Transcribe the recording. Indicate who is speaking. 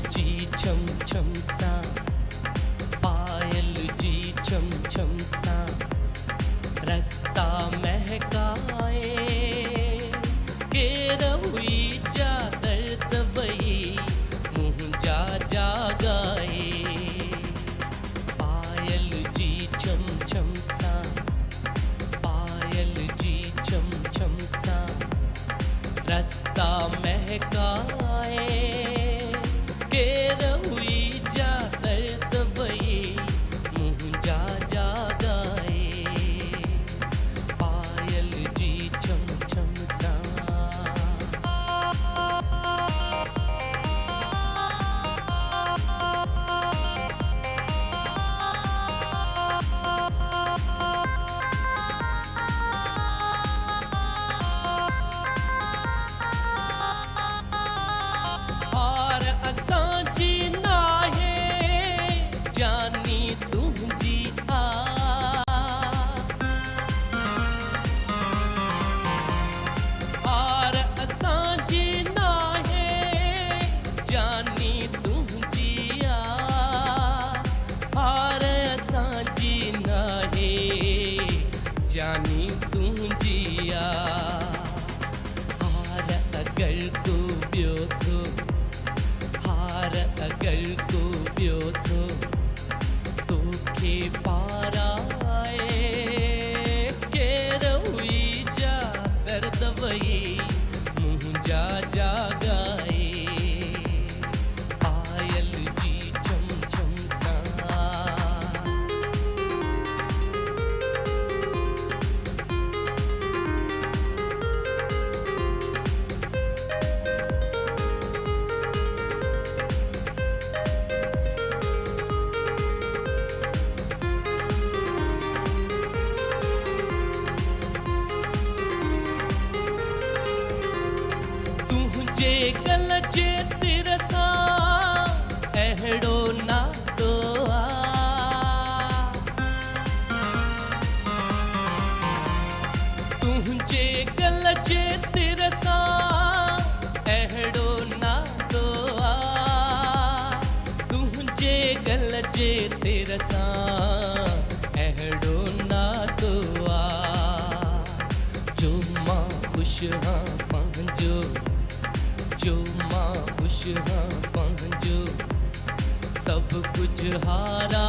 Speaker 1: जी छम छम सा, पायल जी छम छम सा, रास्ता महकाए घेर हुई जा दर्द वही मुँह जा जा गाए। पायल जी छम छम सा, पायल जी छम छम सा, रास्ता महकाए घेर हुई जा दर्द वही मुँह जा जा गाए। पायल जी छम छम सा। हार असां जी नाहे जानी तुंहिंजी आ, हार असां जी नाहे जानी तुंहिंजी आ, हार असां जी नाहे जानी तुंहिंजी आ। हार अगर को ॿियो थो, हार अगर को ॿियो थो, तोखे पाराए केर हुई जा दर्द वही मुँह जा जा गाए। पायल जी छम छम सा। तुंहिंजे गल जे तिर सां अहिड़ो नातो आ, तुंहिंजे गल जे तिर सां अहिड़ो नातो आ, तुंहिंजे गल जे तिर सां अहिड़ो नातो आ। जो मां ख़ुशि हां पंहिंजो, जो मां ख़ुशि हां पंहिंजो, सभु कुझु हारा